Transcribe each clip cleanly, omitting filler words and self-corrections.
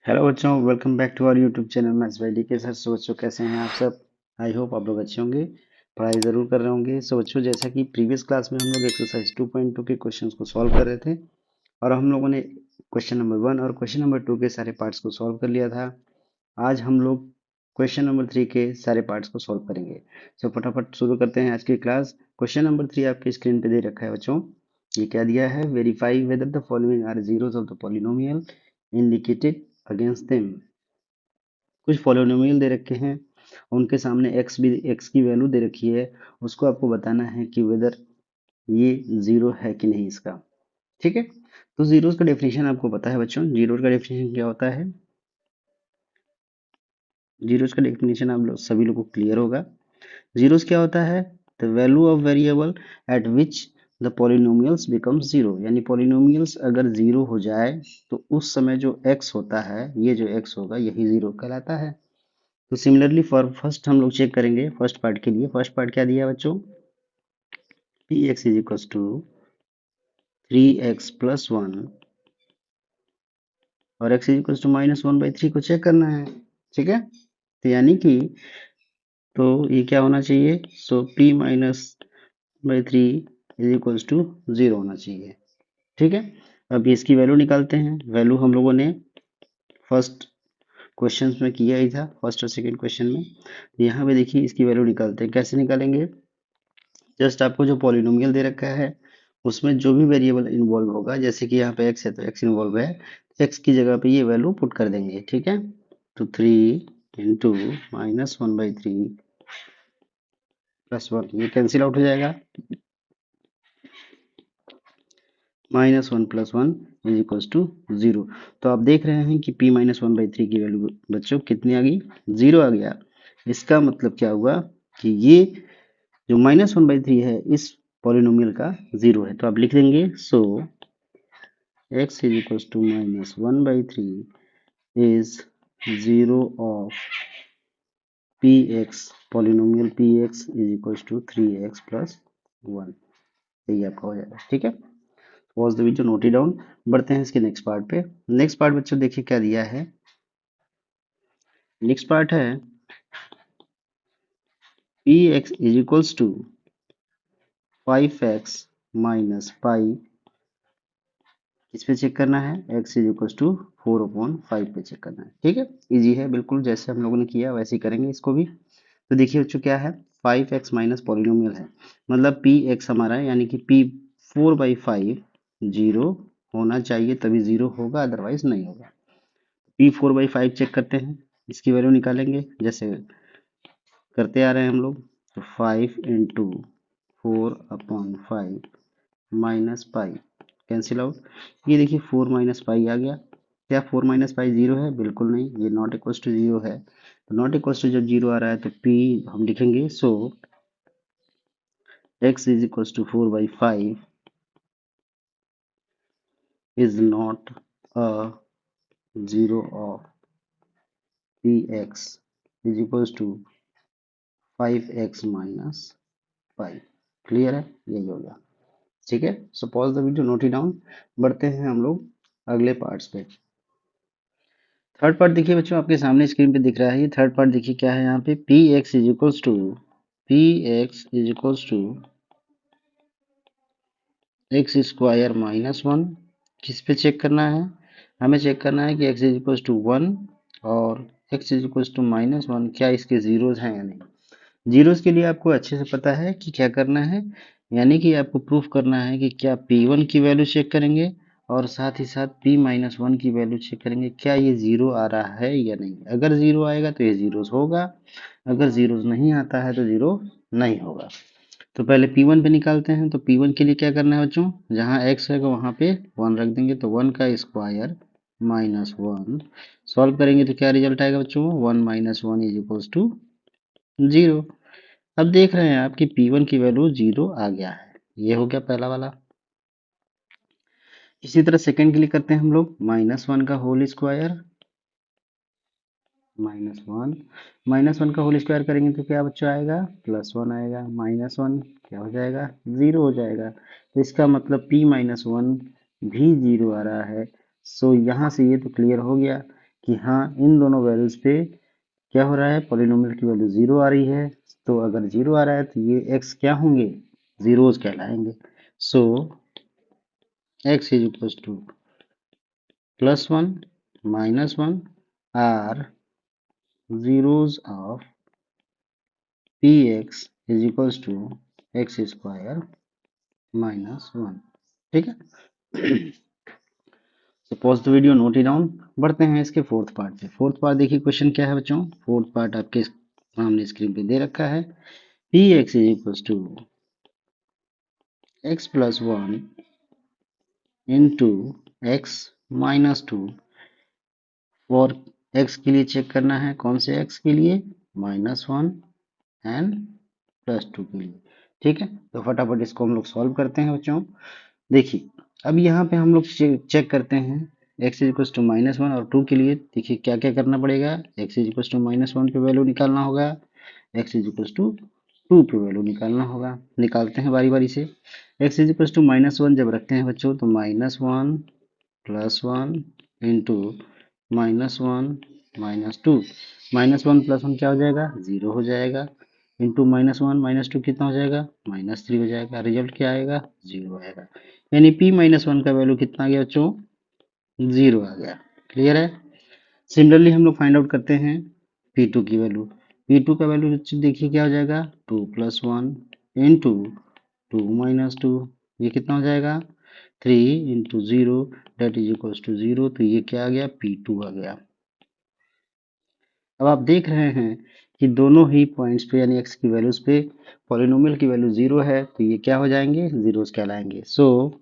Hello बच्चों, welcome back to our YouTube channel maths by DK sir. So बच्चों, कैसे हैं आप सब? आई होप आप लोग अच्छे होंगे, पढ़ाई ज़रूर कर रहे होंगे। सो बच्चों, जैसा कि प्रीवियस क्लास में हम लोग एक्सरसाइज 2.2 के क्वेश्चंस को सॉल्व कर रहे थे और हम लोगों ने क्वेश्चन नंबर 1 और क्वेश्चन नंबर 2 के सारे पार्ट्स को सॉल्व कर लिया था। आज हम लोग क्वेश्चन नंबर 3 के सारे पार्ट्स को सॉल्व करेंगे। सो फटाफट शुरू करते हैं आज की क्लास। क्वेश्चन नंबर 3 आपकी स्क्रीन पे दे रखा है बच्चों। ये क्या दिया है? Verify whether the following are zeros of the polynomial indicated against them. कुछ पॉलिनोमियल दे रखे हैं, उनके सामने एक्स की वैल्यू दे रखी है। उसको आपको बताना है कि वेदर ये जीरो है कि नहीं इसका। ठीक है, तो जीरोस का डेफिनेशन आपको पता है बच्चों। जीरोस का डेफिनेशन क्या होता है? जीरोस का डेफिनेशन आप लोग सभी लोगों को क्लियर होगा। जीरोस क्या होता है? The value of variable eight which the polynomials become zero. यानी पॉलिनोमियल्स अगर जीरो हो जाए तो उस समय जो एक्स होता है, ये जो एक्स होगा यही जीरो कहलाता है। तो सिमिलरली फॉर फर्स्ट हम लोग चेक करेंगे फर्स्ट पार्ट के लिए। फर्स्ट पार्ट क्या दिया है बच्चों? P x is equal to 3x+1 और x इज इक्वल टू -1/3 को चेक करना है। ठीक है, तो यानी कि तो ये क्या होना चाहिए? सो p-/3 इज इक्वल टू 0 होना चाहिए। ठीक है, अब इसकी वैल्यू निकालते हैं। वैल्यू हम लोगों ने फर्स्ट क्वेश्चन में किया ही था, फर्स्ट और सेकेंड क्वेश्चन में। यहाँ पे देखिए इसकी वैल्यू निकालते हैं। कैसे निकालेंगे? जस्ट आपको जो पॉलिनोमियल दे रखा है उसमें जो भी वेरिएबल इन्वॉल्व होगा, जैसे कि यहाँ पे x है तो x इन्वॉल्व है, x की जगह पे ये वैल्यू पुट कर देंगे। ठीक है, तो 3 × -1/3 + 1 ये कैंसिल आउट हो जाएगा। -1 + 1 इज इक्वल टू 0। तो आप देख रहे हैं कि p-1/3 की वैल्यू बच्चों कितनी आ गई? 0 आ गया। इसका मतलब क्या हुआ कि ये जो -1/3 है इस पॉलिनोमियल का 0 है। तो आप लिख देंगे सो x is equals to -1/3 is 0 of px, polynomial px is equals to 3x plus 1। यही आपका हो जाएगा। ठीक है, pause the video, note it down. बढ़ते हैं इसके नेक्स्ट पार्ट पे। नेक्स्ट पार्ट बच्चों देखिए क्या दिया है। नेक्स्ट पार्ट है px is equals to 5x minus pi। किस पे चेक करना है? x इज इक्वल टू 4/5 पे चेक करना है। ठीक है, इजी है बिल्कुल, जैसे हम लोगों ने किया वैसे ही करेंगे इसको भी। तो देखिए बच्चों क्या है, 5x माइनस पॉलिनोमियल है, मतलब पी एक्स हमारा है, यानी कि p 4/5 जीरो होना चाहिए तभी जीरो होगा, अदरवाइज नहीं होगा। p 4/5 चेक करते हैं, इसकी वैल्यू निकालेंगे जैसे करते आ रहे हैं हम लोग। तो 5 × 4/5 माइनस पाई कैंसिल आउट। ये देखिए 4 माइनस पाई आ गया। क्या 4 माइनस पाई जीरो है? बिल्कुल नहीं, ये नॉट इक्वल टू जीरो है। तो नॉट इक्वल टू जब जीरो आ रहा है तो p हम लिखेंगे so x is equal to 4/5 is not a zero of px is equal to 5x minus pi. Clear है? यही हो गया। ठीक है, so pause the video, note it down. बढ़ते हैं हम लोग अगले पार्ट्स पे। थर्ड पार्ट देखिए बच्चों, आपके सामने स्क्रीन पे दिख रहा है। ये थर्ड पार्ट देखिए क्या है यहाँ पे, p x is equals to x² -1। किस पे चेक करना है? हमें चेक करना है कि x इज इक्वल्स टू 1 और x इज इक्वल्स टू -1 क्या इसके जीरोज हैं या नहीं। जीरोज के लिए आपको अच्छे से पता है कि क्या करना है, यानी कि आपको प्रूफ करना है कि क्या p1 की वैल्यू चेक करेंगे और साथ ही साथ p-1 की वैल्यू चेक करेंगे, क्या ये जीरो आ रहा है या नहीं। अगर जीरो आएगा तो ये जीरोस होगा, अगर जीरोस नहीं आता है तो जीरो नहीं होगा। तो पहले p1 पे निकालते हैं। तो p1 के लिए क्या करना है बच्चों, जहाँ x है वहाँ पे 1 रख देंगे, तो 1 का स्क्वायर -1 सॉल्व करेंगे तो क्या रिजल्ट आएगा बच्चों? 1 - 1 इज इक्वल्स टू 0। अब देख रहे हैं आप कि p1 की वैल्यू 0 आ गया है। ये हो गया पहला वाला। इसी तरह सेकंड के लिए करते हैं हम लोग, -1 का होल स्क्वायर -1 का होल स्क्वायर करेंगे तो क्या बच्चों आएगा? +1 आएगा। -1 क्या हो जाएगा? 0 हो जाएगा। तो इसका मतलब p-1 भी 0 आ रहा है। सो यहाँ से ये तो क्लियर हो गया कि हाँ इन दोनों वैल्यूज पे क्या हो रहा है, पॉलिनोमियल की वैल्यू 0 आ रही है। तो अगर 0 आ रहा है तो ये x क्या होंगे, जीरोज कहलाएंगे। So x is equal to +1 -1 are zeros of px is equals to x square -1। ठीक है। Suppose the video note it down. बढ़ते हैं इसके फोर्थ पार्ट पे। फोर्थ पार्ट देखिए क्वेश्चन क्या है बच्चों। फोर्थ पार्ट आपके सामने स्क्रीन पे दे रखा है। px is equal to x plus 1 into x minus 2 for x के लिए चेक करना है। कौन से x के लिए, -1 एंड +2 के लिए। ठीक है, तो फटाफट इसको हम लोग सॉल्व करते हैं बच्चों। देखिए अब यहाँ पे हम लोग चेक करते हैं x इज इक्वल टू -1 और 2 के लिए। देखिए क्या क्या करना पड़ेगा, x इज इक्वल टू -1 पे वैल्यू निकालना होगा, x इज इक्वल टू 2 पे वैल्यू निकालना होगा। निकालते हैं बारी बारी से। x इज इक्वल टू -1 जब रखते हैं बच्चों तो -1 +1 इंटू -1 -2। -1 +1 क्या हो जाएगा, 0 हो जाएगा। इंटू -1 -2 कितना हो जाएगा, -3 हो जाएगा। रिजल्ट क्या आएगा, 0 आएगा। यानी p -1 का वैल्यू कितना आ गया बच्चों, 0 आ गया। क्लियर है। सिमिलरली हम लोग फाइंड आउट करते हैं p2 की वैल्यू। p2 का वैल्यू बच्चों देखिए क्या हो जाएगा, 2 + 1 इंटू 2 - 2, ये कितना हो जाएगा, 3 into 0 that is equal to 0। तो ये क्या आ गया, p2 आ गया। अब आप देख रहे हैं कि दोनों ही पॉइंट्स पे यानी x की वैल्यूज पे पॉलिनोमियल की वैल्यू 0 है, तो ये क्या हो जाएंगे, जीरोस कहलाएंगे। So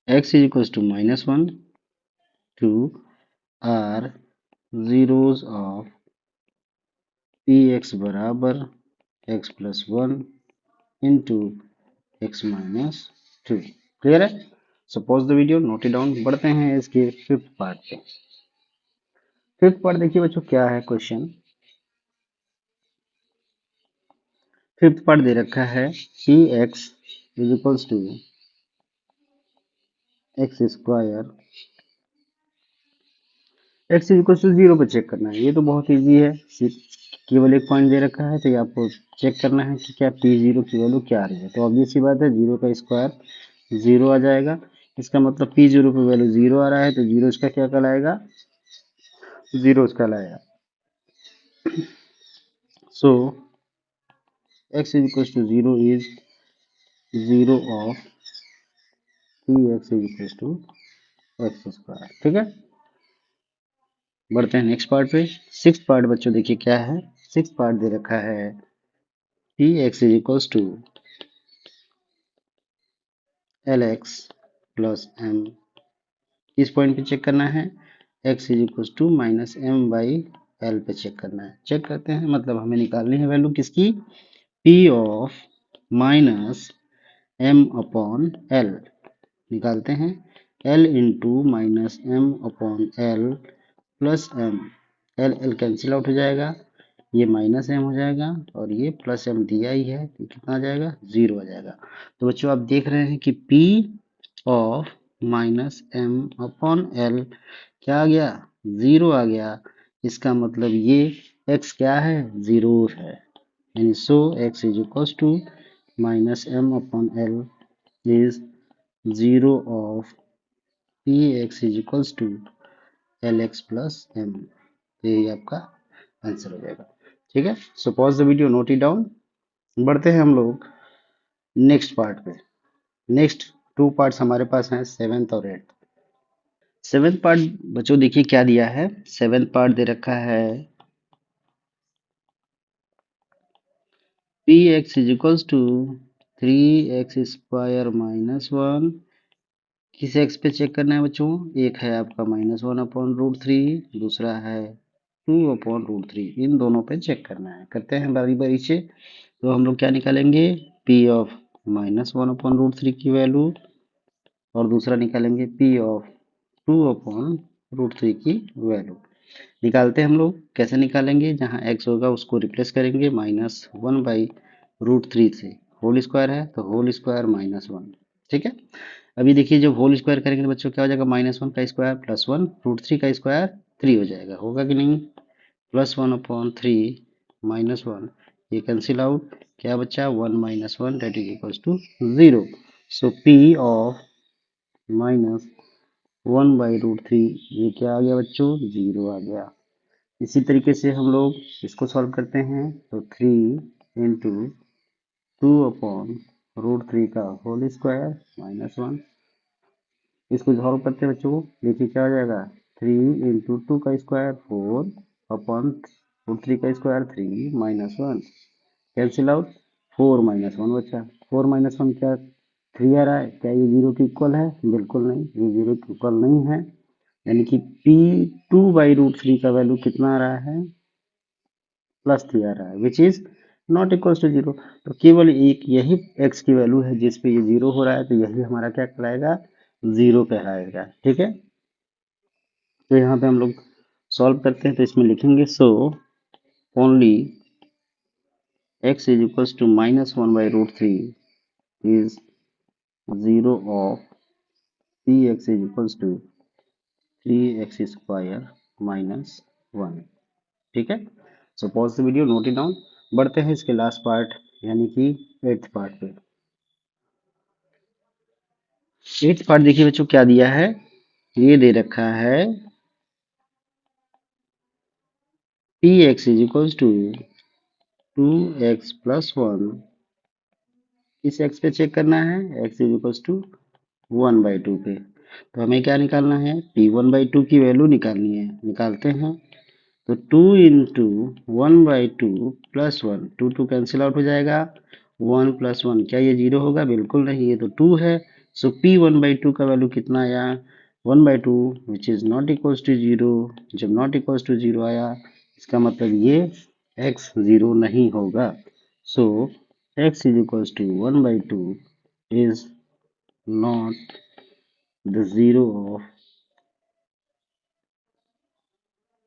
x is equal to -1 2 are zeros of px बराबर x plus 1 into x minus 2। Clear है। Suppose the video note it down. बढ़ते हैं इसके फिफ्थ पार्ट पे। फिफ्थ पार्ट देखिए बच्चों क्या है क्वेश्चन। फिफ्थ पार्ट दे रखा है p x is equals to x square, x is equals to 0 पे चेक करना है। ये तो बहुत इजी है, केवल एक पॉइंट दे रखा है तो ये आपको चेक करना है कि क्या p0 की वैल्यू क्या आ रही है। तो ऑब्वियस सी बात है 0 का स्क्वायर 0 आ जाएगा। इसका मतलब p0 पे वैल्यू 0 आ रहा है तो 0 इसका क्या कहलाएगा, 0 कहलाएगा। So x is equal to 0 is 0 of px is equal to x square. ठीक है, बढ़ते हैं नेक्स्ट पार्ट पे। सिक्स पार्ट बच्चों देखिए क्या है। सिक्स पार्ट दे रखा है px is equal to lx plus m। किस पॉइंट पे चेक करना है, x is equal to -m/l पे चेक करना है। चेक करते हैं मतलब हमें निकालनी है वैल्यू किसकी, p ऑफ -m/l निकालते हैं। l into -m/l plus m, l cancel out हो जाएगा, ये -m हो जाएगा और ये +m दिया ही है तो कितना आ जाएगा, 0 आ जाएगा। तो बच्चों आप देख रहे हैं कि p ऑफ -m/l क्या आ गया, 0 आ गया। इसका मतलब ये x क्या है, 0 है। यानी so x is equal to -m/l is 0 of px is equal to lx plus m। यही आपका आंसर हो जाएगा। ठीक है, so pause the video, note it down. बढ़ते हैं हम लोग नेक्स्ट पार्ट पे। नेक्स्ट टू पार्ट्स हमारे पास हैं, सेवेंथ और एट्थ। सेवेंथ पार्ट बच्चों देखिए क्या दिया है। सेवेंथ पार्ट दे रखा है p x is equals to 3x square -1। किस एक्स पे चेक करना है बच्चों, एक है आपका -1/√3, दूसरा है 2/√3। इन दोनों पे चेक करना है। करते हैं बारी बारी से। तो हम लोग क्या निकालेंगे, p ऑफ -1/√3 की वैल्यू और दूसरा निकालेंगे p ऑफ 2/√3 की वैल्यू। निकालते हैं हम लोग। कैसे निकालेंगे, जहाँ x होगा उसको रिप्लेस करेंगे -1/√3 से। होल स्क्वायर है तो होल स्क्वायर -1। ठीक है, अभी देखिए जब होल स्क्वायर करेंगे तो बच्चों क्या हो जाएगा, -1 का स्क्वायर प्लस 1 √3 का स्क्वायर 3 हो जाएगा, होगा कि नहीं। +1/3 -1 ये कैंसिल आउट, क्या बचा 1 - 1 that is equal to 0। So P of -1/√3 ये क्या आ गया बच्चों, 0 आ गया। इसी तरीके से हम लोग इसको सॉल्व करते हैं, तो 3 इंटू 2/√3 का होल स्क्वायर -1, इसको सॉल्व करते हैं बच्चों, देखिए क्या हो जाएगा, 3 इंटू 2 का स्क्वायर 4/√3 का स्क्वायर 3 -1 कैंसिल आउट, 4 - 1 बचा, 4 - 1 क्या 3 आ रहा है, क्या ये 0 के इक्वल है, बिल्कुल नहीं, ये 0 के इक्वल नहीं है, यानी कि P2/√3 का वैल्यू कितना आ रहा है, +3 आ रहा है, which is not equal to 0। तो केवल एक यही x की वैल्यू है जिस पे ये 0 हो रहा है, तो यही हमारा क्या कहलाएगा, 0 कहलाएगा, ठीक है। तो यहाँ पे हम लोग सॉल्व करते हैं, तो इसमें लिखेंगे so only x is equal to -1/√3 is 0 of px is equal to 3x² -1, ठीक है। So pause the video, note it down. बढ़ते हैं इसके लास्ट पार्ट यानी कि 8th पार्ट पे। 8th पार्ट देखिए बच्चों क्या दिया है, ये दे रखा है px is equal to 2x + 1, किस x पे चेक करना है, x इज इक्वल टू 1/2 पे। तो हमें क्या निकालना है, p1/2 की वैल्यू निकालनी है, निकालते हैं। तो 2 इंटू 1/2 प्लस 1, 2 कैंसिल आउट हो जाएगा, 1 + 1 क्या ये 0 होगा, बिल्कुल नहीं, ये तो 2 है। सो p 1/2 का वैल्यू कितना आया, 1/2 which is not equal to 0। जब नॉट इक्वल टू 0 आया, इसका मतलब ये x 0 नहीं होगा। So x is equal to 1/2 is not the 0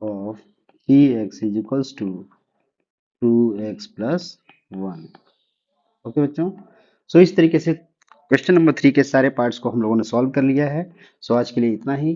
of px is equals to 2x + 1। Okay बच्चों, सो इस तरीके से क्वेश्चन नंबर 3 के सारे पार्ट्स को हम लोगों ने सॉल्व कर लिया है। सो आज के लिए इतना ही,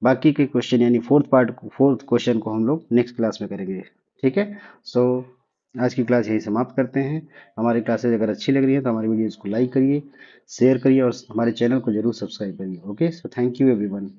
बाकी के क्वेश्चन यानी फोर्थ क्वेश्चन को हम लोग नेक्स्ट क्लास में करेंगे, ठीक है। सो आज की क्लास यही समाप्त करते हैं। हमारी क्लासेज अगर अच्छी लग रही है तो हमारी वीडियोज़ को लाइक करिए, शेयर करिए और हमारे चैनल को जरूर सब्सक्राइब करिए। Okay, so thank you everyone.